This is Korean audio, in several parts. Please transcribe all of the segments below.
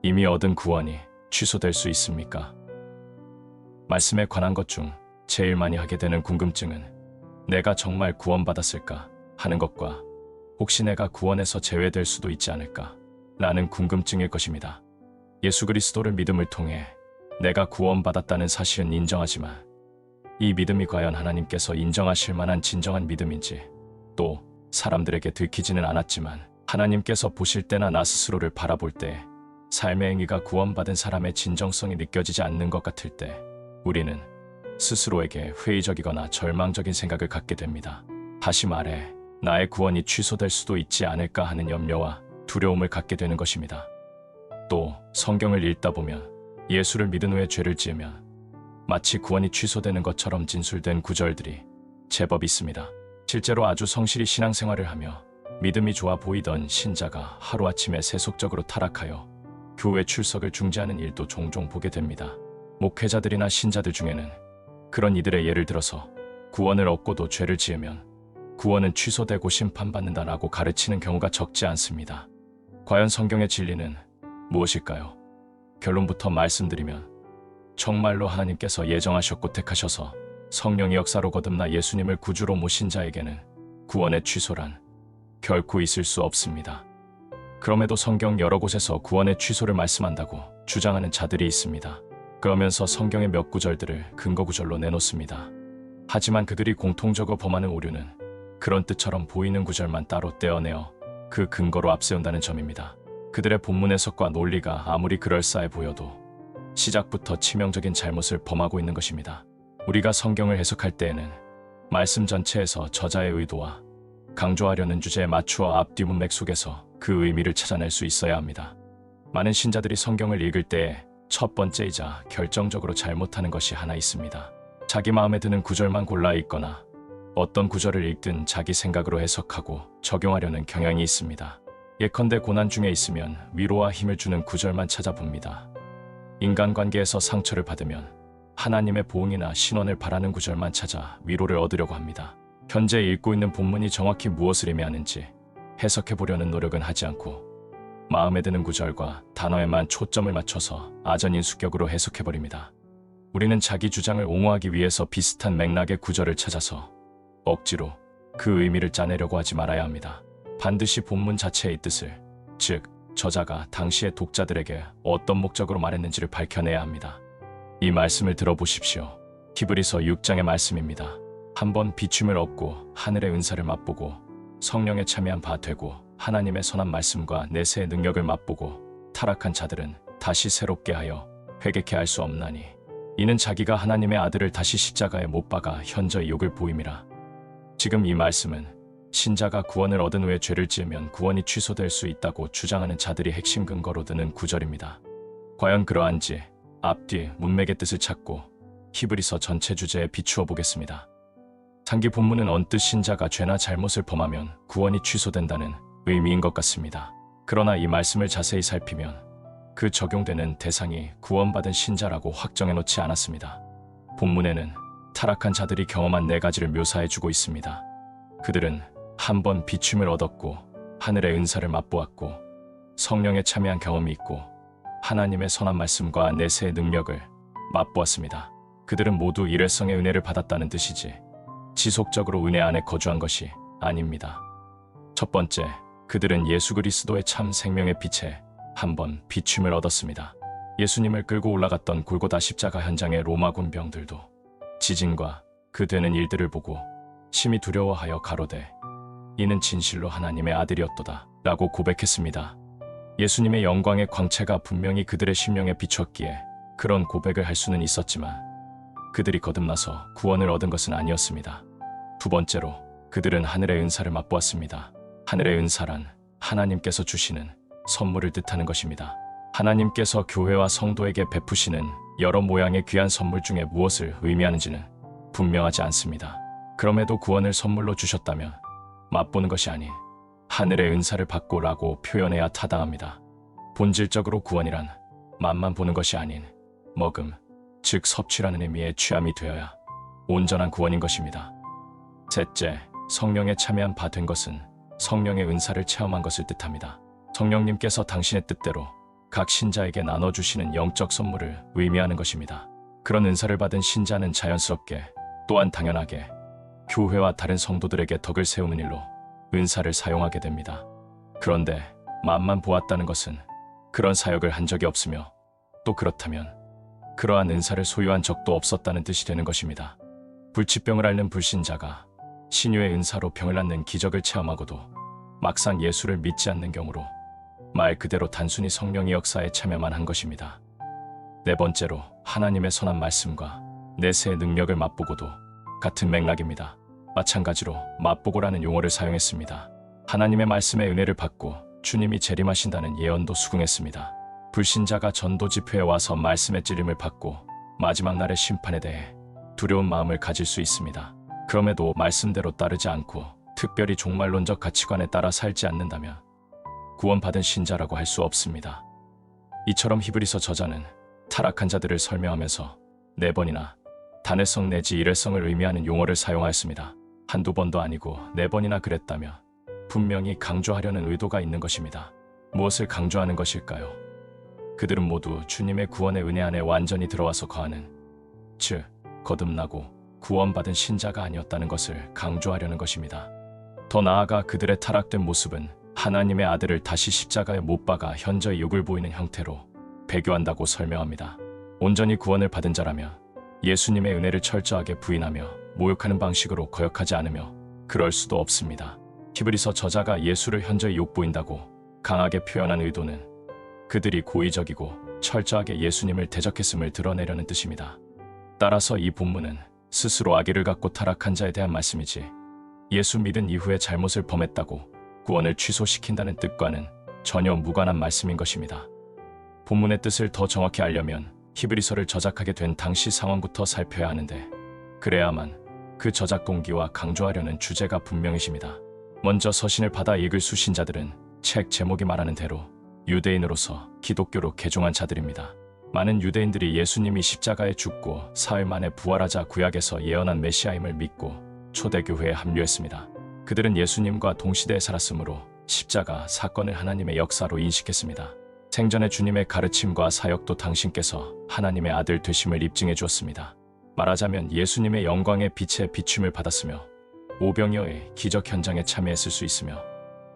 이미 얻은 구원이 취소될 수 있습니까? 말씀에 관한 것 중 제일 많이 하게 되는 궁금증은 내가 정말 구원받았을까 하는 것과 혹시 내가 구원에서 제외될 수도 있지 않을까 라는 궁금증일 것입니다. 예수 그리스도를 믿음을 통해 내가 구원받았다는 사실은 인정하지만 이 믿음이 과연 하나님께서 인정하실 만한 진정한 믿음인지, 또 사람들에게 들키지는 않았지만 하나님께서 보실 때나 나 스스로를 바라볼 때 삶의 행위가 구원받은 사람의 진정성이 느껴지지 않는 것 같을 때 우리는 스스로에게 회의적이거나 절망적인 생각을 갖게 됩니다. 다시 말해 나의 구원이 취소될 수도 있지 않을까 하는 염려와 두려움을 갖게 되는 것입니다. 또 성경을 읽다 보면 예수를 믿은 후에 죄를 지으면 마치 구원이 취소되는 것처럼 진술된 구절들이 제법 있습니다. 실제로 아주 성실히 신앙생활을 하며 믿음이 좋아 보이던 신자가 하루아침에 세속적으로 타락하여 교회 출석을 중지하는 일도 종종 보게 됩니다. 목회자들이나 신자들 중에는 그런 이들의 예를 들어서 구원을 얻고도 죄를 지으면 구원은 취소되고 심판받는다라고 가르치는 경우가 적지 않습니다. 과연 성경의 진리는 무엇일까요? 결론부터 말씀드리면 정말로 하나님께서 예정하셨고 택하셔서 성령의 역사로 거듭나 예수님을 구주로 모신 자에게는 구원의 취소란 결코 있을 수 없습니다. 그럼에도 성경 여러 곳에서 구원의 취소를 말씀한다고 주장하는 자들이 있습니다. 그러면서 성경의 몇 구절들을 근거 구절로 내놓습니다. 하지만 그들이 공통적으로 범하는 오류는 그런 뜻처럼 보이는 구절만 따로 떼어내어 그 근거로 앞세운다는 점입니다. 그들의 본문 해석과 논리가 아무리 그럴싸해 보여도 시작부터 치명적인 잘못을 범하고 있는 것입니다. 우리가 성경을 해석할 때에는 말씀 전체에서 저자의 의도와 강조하려는 주제에 맞추어 앞뒤 문맥 속에서 그 의미를 찾아낼 수 있어야 합니다. 많은 신자들이 성경을 읽을 때에 첫 번째이자 결정적으로 잘못하는 것이 하나 있습니다. 자기 마음에 드는 구절만 골라 읽거나 어떤 구절을 읽든 자기 생각으로 해석하고 적용하려는 경향이 있습니다. 예컨대 고난 중에 있으면 위로와 힘을 주는 구절만 찾아봅니다. 인간관계에서 상처를 받으면 하나님의 보응이나 신원을 바라는 구절만 찾아 위로를 얻으려고 합니다. 현재 읽고 있는 본문이 정확히 무엇을 의미하는지 해석해보려는 노력은 하지 않고 마음에 드는 구절과 단어에만 초점을 맞춰서 아전인수격으로 해석해버립니다. 우리는 자기 주장을 옹호하기 위해서 비슷한 맥락의 구절을 찾아서 억지로 그 의미를 짜내려고 하지 말아야 합니다. 반드시 본문 자체의 뜻을, 즉 저자가 당시의 독자들에게 어떤 목적으로 말했는지를 밝혀내야 합니다. 이 말씀을 들어보십시오. 히브리서 6장의 말씀입니다. 한번 비춤을 얻고 하늘의 은사를 맛보고 성령에 참여한 바 되고 하나님의 선한 말씀과 내세의 능력을 맛보고 타락한 자들은 다시 새롭게 하여 회개케 할 수 없나니 이는 자기가 하나님의 아들을 다시 십자가에 못 박아 현저히 욕을 보임이라. 지금 이 말씀은 신자가 구원을 얻은 후에 죄를 지으면 구원이 취소될 수 있다고 주장하는 자들이 핵심 근거로 드는 구절입니다. 과연 그러한지 앞뒤 문맥의 뜻을 찾고 히브리서 전체 주제에 비추어 보겠습니다. 상기 본문은 언뜻 신자가 죄나 잘못을 범하면 구원이 취소된다는 의미인 것 같습니다. 그러나 이 말씀을 자세히 살피면 그 적용되는 대상이 구원받은 신자라고 확정해 놓지 않았습니다. 본문에는 타락한 자들이 경험한 네 가지를 묘사해주고 있습니다. 그들은 한 번 비춤을 얻었고 하늘의 은사를 맛보았고 성령에 참여한 경험이 있고 하나님의 선한 말씀과 내세의 능력을 맛보았습니다. 그들은 모두 일회성의 은혜를 받았다는 뜻이지 지속적으로 은혜 안에 거주한 것이 아닙니다. 첫 번째, 그들은 예수 그리스도의 참 생명의 빛에 한 번 비춤을 얻었습니다. 예수님을 끌고 올라갔던 골고다 십자가 현장의 로마 군병들도 지진과 그 되는 일들을 보고 심히 두려워하여 가로되 이는 진실로 하나님의 아들이었도다 라고 고백했습니다. 예수님의 영광의 광채가 분명히 그들의 심령에 비쳤기에 그런 고백을 할 수는 있었지만 그들이 거듭나서 구원을 얻은 것은 아니었습니다. 두 번째로 그들은 하늘의 은사를 맛보았습니다. 하늘의 은사란 하나님께서 주시는 선물을 뜻하는 것입니다. 하나님께서 교회와 성도에게 베푸시는 여러 모양의 귀한 선물 중에 무엇을 의미하는지는 분명하지 않습니다. 그럼에도 구원을 선물로 주셨다면 맛보는 것이 아닌 하늘의 은사를 받고라고 표현해야 타당합니다. 본질적으로 구원이란 맛만 보는 것이 아닌 먹음, 즉 섭취라는 의미의 취함이 되어야 온전한 구원인 것입니다. 셋째, 성령에 참여한 바 된 것은 성령의 은사를 체험한 것을 뜻합니다. 성령님께서 당신의 뜻대로 각 신자에게 나눠주시는 영적 선물을 의미하는 것입니다. 그런 은사를 받은 신자는 자연스럽게 또한 당연하게 교회와 다른 성도들에게 덕을 세우는 일로 은사를 사용하게 됩니다. 그런데 맛만 보았다는 것은 그런 사역을 한 적이 없으며 또 그렇다면 그러한 은사를 소유한 적도 없었다는 뜻이 되는 것입니다. 불치병을 앓는 불신자가 신유의 은사로 병을 낫는 기적을 체험하고도 막상 예수를 믿지 않는 경우로 말 그대로 단순히 성령의 역사에 참여만 한 것입니다. 네 번째로 하나님의 선한 말씀과 내세의 능력을 맛보고도 같은 맥락입니다. 마찬가지로 맛보고라는 용어를 사용했습니다. 하나님의 말씀의 은혜를 받고 주님이 재림하신다는 예언도 수긍했습니다. 불신자가 전도 집회에 와서 말씀의 찔림을 받고 마지막 날의 심판에 대해 두려운 마음을 가질 수 있습니다. 그럼에도 말씀대로 따르지 않고 특별히 종말론적 가치관에 따라 살지 않는다면 구원받은 신자라고 할 수 없습니다. 이처럼 히브리서 저자는 타락한 자들을 설명하면서 4번이나 단회성 내지 일회성을 의미하는 용어를 사용하였습니다. 한두 번도 아니고 4번이나 그랬다며 분명히 강조하려는 의도가 있는 것입니다. 무엇을 강조하는 것일까요? 그들은 모두 주님의 구원의 은혜 안에 완전히 들어와서 거하는, 즉 거듭나고 구원받은 신자가 아니었다는 것을 강조하려는 것입니다. 더 나아가 그들의 타락된 모습은 하나님의 아들을 다시 십자가에 못 박아 현저히 욕을 보이는 형태로 배교한다고 설명합니다. 온전히 구원을 받은 자라면 예수님의 은혜를 철저하게 부인하며 모욕하는 방식으로 거역하지 않으며 그럴 수도 없습니다. 히브리서 저자가 예수를 현저히 욕보인다고 강하게 표현한 의도는 그들이 고의적이고 철저하게 예수님을 대적했음을 드러내려는 뜻입니다. 따라서 이 본문은 스스로 악의를 갖고 타락한 자에 대한 말씀이지 예수 믿은 이후에 잘못을 범했다고 구원을 취소시킨다는 뜻과는 전혀 무관한 말씀인 것입니다. 본문의 뜻을 더 정확히 알려면 히브리서를 저작하게 된 당시 상황부터 살펴야 하는데 그래야만 그 저작 동기와 강조하려는 주제가 분명해집니다. 먼저 서신을 받아 읽을 수신자들은 책 제목이 말하는 대로 유대인으로서 기독교로 개종한 자들입니다. 많은 유대인들이 예수님이 십자가에 죽고 사흘 만에 부활하자 구약에서 예언한 메시아임을 믿고 초대교회에 합류했습니다. 그들은 예수님과 동시대에 살았으므로 십자가 사건을 하나님의 역사로 인식했습니다. 생전에 주님의 가르침과 사역도 당신께서 하나님의 아들 되심을 입증해 주었습니다. 말하자면 예수님의 영광의 빛에 비춤을 받았으며 오병이어의 기적 현장에 참여했을 수 있으며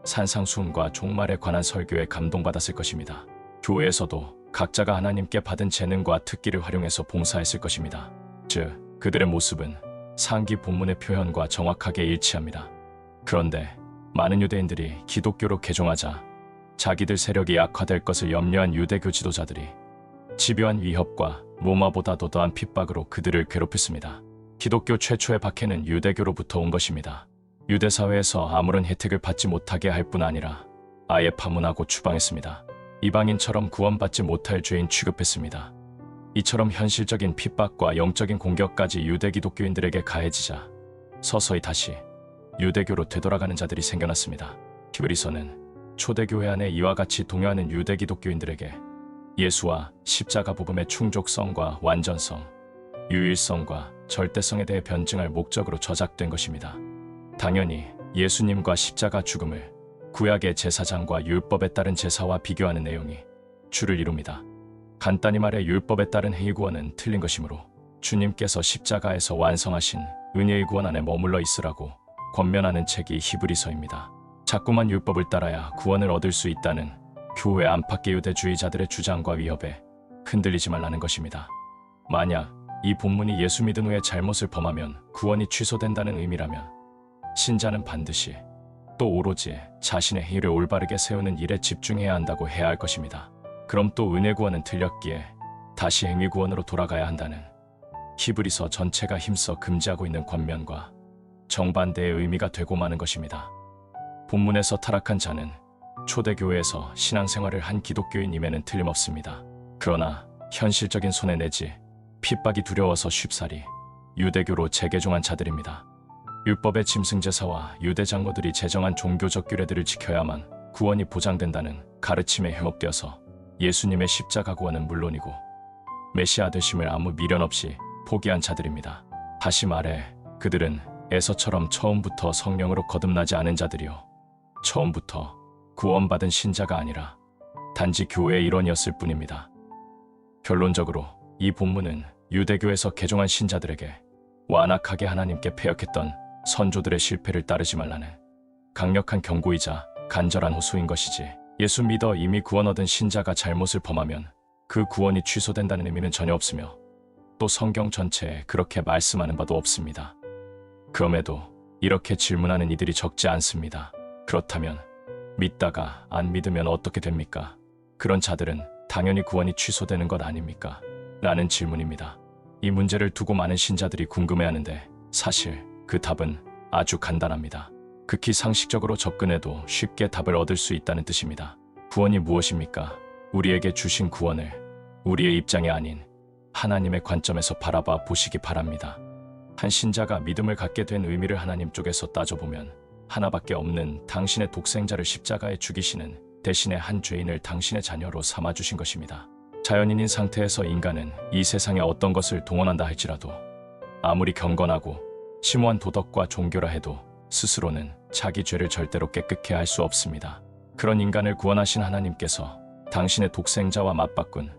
산상수훈과 종말에 관한 설교에 감동받았을 것입니다. 교회에서도 각자가 하나님께 받은 재능과 특기를 활용해서 봉사했을 것입니다. 즉, 그들의 모습은 상기 본문의 표현과 정확하게 일치합니다. 그런데 많은 유대인들이 기독교로 개종하자 자기들 세력이 악화될 것을 염려한 유대교 지도자들이 집요한 위협과 로마보다도 더한 핍박으로 그들을 괴롭혔습니다. 기독교 최초의 박해는 유대교로부터 온 것입니다. 유대 사회에서 아무런 혜택을 받지 못하게 할 뿐 아니라 아예 파문하고 추방했습니다. 이방인처럼 구원받지 못할 죄인 취급했습니다. 이처럼 현실적인 핍박과 영적인 공격까지 유대 기독교인들에게 가해지자 서서히 다시 유대교로 되돌아가는 자들이 생겨났습니다. 히브리서는 초대교회 안에 이와 같이 동요하는 유대 기독교인들에게 예수와 십자가 복음의 충족성과 완전성, 유일성과 절대성에 대해 변증할 목적으로 저작된 것입니다. 당연히 예수님과 십자가 죽음을 구약의 제사장과 율법에 따른 제사와 비교하는 내용이 주를 이룹니다. 간단히 말해 율법에 따른 행위 구원은 틀린 것이므로 주님께서 십자가에서 완성하신 은혜의 구원 안에 머물러 있으라고 권면하는 책이 히브리서입니다. 자꾸만 율법을 따라야 구원을 얻을 수 있다는 교회 안팎의 유대주의자들의 주장과 위협에 흔들리지 말라는 것입니다. 만약 이 본문이 예수 믿은 후에 잘못을 범하면 구원이 취소된다는 의미라면 신자는 반드시 또 오로지 자신의 행위를 올바르게 세우는 일에 집중해야 한다고 해야 할 것입니다. 그럼 또 은혜 구원은 틀렸기에 다시 행위 구원으로 돌아가야 한다는 히브리서 전체가 힘써 금지하고 있는 권면과 정반대의 의미가 되고 마는 것입니다. 본문에서 타락한 자는 초대교회에서 신앙생활을 한 기독교인임에는 틀림없습니다. 그러나 현실적인 손해 내지 핍박이 두려워서 쉽사리 유대교로 재개종한 자들입니다. 율법의 짐승제사와 유대 장로들이 제정한 종교적 규례들을 지켜야만 구원이 보장된다는 가르침에 현혹되어서 예수님의 십자가 구원은 물론이고 메시아 되심을 아무 미련 없이 포기한 자들입니다. 다시 말해 그들은 에서처럼 처음부터 성령으로 거듭나지 않은 자들이요 처음부터 구원받은 신자가 아니라 단지 교회의 일원이었을 뿐입니다. 결론적으로 이 본문은 유대교에서 개종한 신자들에게 완악하게 하나님께 패역했던 선조들의 실패를 따르지 말라는 강력한 경고이자 간절한 호소인 것이지, 예수 믿어 이미 구원 얻은 신자가 잘못을 범하면 그 구원이 취소된다는 의미는 전혀 없으며, 또 성경 전체에 그렇게 말씀하는 바도 없습니다. 그럼에도 이렇게 질문하는 이들이 적지 않습니다. 그렇다면 믿다가 안 믿으면 어떻게 됩니까? 그런 자들은 당연히 구원이 취소되는 것 아닙니까? 라는 질문입니다. 이 문제를 두고 많은 신자들이 궁금해하는데, 사실 그 답은 아주 간단합니다. 극히 상식적으로 접근해도 쉽게 답을 얻을 수 있다는 뜻입니다. 구원이 무엇입니까? 우리에게 주신 구원을 우리의 입장이 아닌 하나님의 관점에서 바라봐 보시기 바랍니다. 한 신자가 믿음을 갖게 된 의미를 하나님 쪽에서 따져보면 하나밖에 없는 당신의 독생자를 십자가에 죽이시는 대신에 한 죄인을 당신의 자녀로 삼아주신 것입니다. 자연인인 상태에서 인간은 이 세상에 어떤 것을 동원한다 할지라도, 아무리 경건하고 심오한 도덕과 종교라 해도 스스로는 자기 죄를 절대로 깨끗게 할 수 없습니다. 그런 인간을 구원하신 하나님께서 당신의 독생자와 맞바꾼,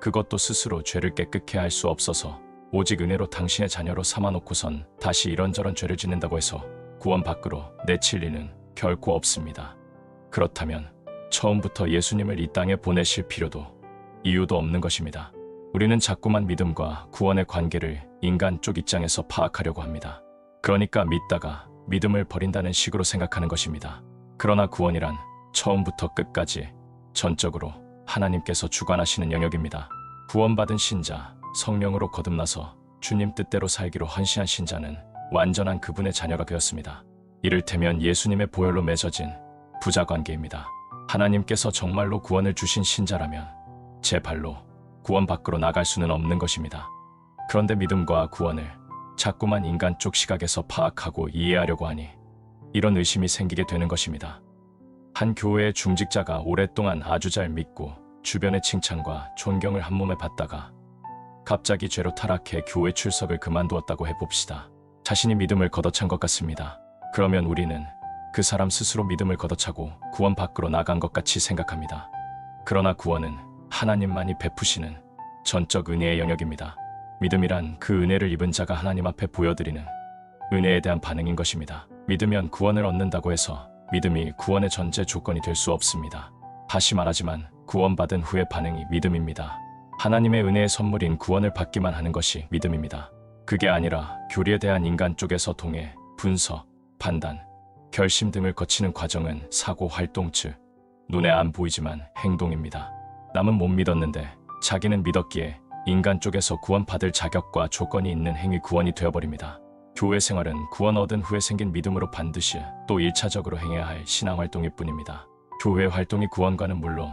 그것도 스스로 죄를 깨끗게 할 수 없어서 오직 은혜로 당신의 자녀로 삼아놓고선 다시 이런저런 죄를 짓는다고 해서 구원 밖으로 내칠 리는 결코 없습니다. 그렇다면 처음부터 예수님을 이 땅에 보내실 필요도 이유도 없는 것입니다. 우리는 자꾸만 믿음과 구원의 관계를 인간 쪽 입장에서 파악하려고 합니다. 그러니까 믿다가 믿음을 버린다는 식으로 생각하는 것입니다. 그러나 구원이란 처음부터 끝까지 전적으로 하나님께서 주관하시는 영역입니다. 구원받은 신자, 성령으로 거듭나서 주님 뜻대로 살기로 헌신한 신자는 완전한 그분의 자녀가 되었습니다. 이를테면 예수님의 보혈로 맺어진 부자관계입니다. 하나님께서 정말로 구원을 주신 신자라면 제 발로 구원 밖으로 나갈 수는 없는 것입니다. 그런데 믿음과 구원을 자꾸만 인간 쪽 시각에서 파악하고 이해하려고 하니 이런 의심이 생기게 되는 것입니다. 한 교회의 중직자가 오랫동안 아주 잘 믿고 주변의 칭찬과 존경을 한몸에 받다가 갑자기 죄로 타락해 교회 출석을 그만두었다고 해봅시다. 자신이 믿음을 걷어찬 것 같습니다. 그러면 우리는 그 사람 스스로 믿음을 걷어차고 구원 밖으로 나간 것 같이 생각합니다. 그러나 구원은 하나님만이 베푸시는 전적 은혜의 영역입니다. 믿음이란 그 은혜를 입은 자가 하나님 앞에 보여드리는 은혜에 대한 반응인 것입니다. 믿으면 구원을 얻는다고 해서 믿음이 구원의 전제 조건이 될 수 없습니다. 다시 말하지만 구원받은 후의 반응이 믿음입니다. 하나님의 은혜의 선물인 구원을 받기만 하는 것이 믿음입니다. 그게 아니라 교리에 대한 인간 쪽에서 동의, 분석, 판단, 결심 등을 거치는 과정은 사고 활동, 즉 눈에 안 보이지만 행동입니다. 남은 못 믿었는데 자기는 믿었기에 인간 쪽에서 구원받을 자격과 조건이 있는 행위 구원이 되어버립니다. 교회 생활은 구원 얻은 후에 생긴 믿음으로 반드시 또 1차적으로 행해야 할 신앙활동일 뿐입니다. 교회 활동이 구원과는 물론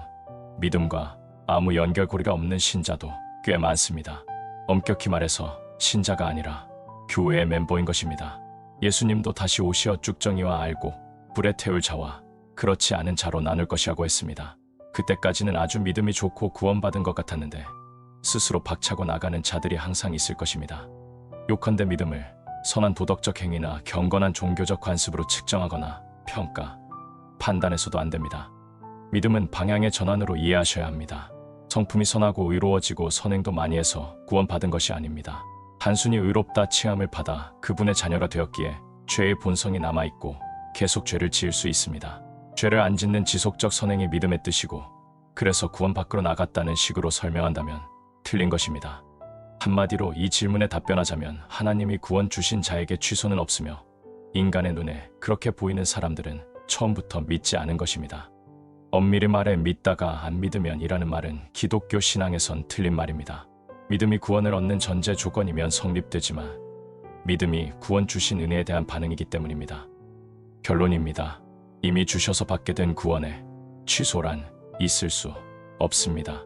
믿음과 아무 연결고리가 없는 신자도 꽤 많습니다. 엄격히 말해서 신자가 아니라 교회의 멤버인 것입니다. 예수님도 다시 오시어 쭉정이와 알고 불에 태울 자와 그렇지 않은 자로 나눌 것이라고 했습니다. 그때까지는 아주 믿음이 좋고 구원받은 것 같았는데 스스로 박차고 나가는 자들이 항상 있을 것입니다. 요컨대 믿음을 선한 도덕적 행위나 경건한 종교적 관습으로 측정하거나 평가, 판단해서도 안 됩니다. 믿음은 방향의 전환으로 이해하셔야 합니다. 성품이 선하고 의로워지고 선행도 많이 해서 구원받은 것이 아닙니다. 단순히 의롭다 칭함을 받아 그분의 자녀가 되었기에 죄의 본성이 남아있고 계속 죄를 지을 수 있습니다. 죄를 안 짓는 지속적 선행이 믿음의 뜻이고, 그래서 구원 밖으로 나갔다는 식으로 설명한다면 틀린 것입니다. 한마디로 이 질문에 답변하자면 하나님이 구원 주신 자에게 취소는 없으며 인간의 눈에 그렇게 보이는 사람들은 처음부터 믿지 않은 것입니다. 엄밀히 말해 믿다가 안 믿으면 이라는 말은 기독교 신앙에선 틀린 말입니다. 믿음이 구원을 얻는 전제 조건이면 성립되지만 믿음이 구원 주신 은혜에 대한 반응이기 때문입니다. 결론입니다. 이미 주셔서 받게 된 구원에 취소란 있을 수 없습니다.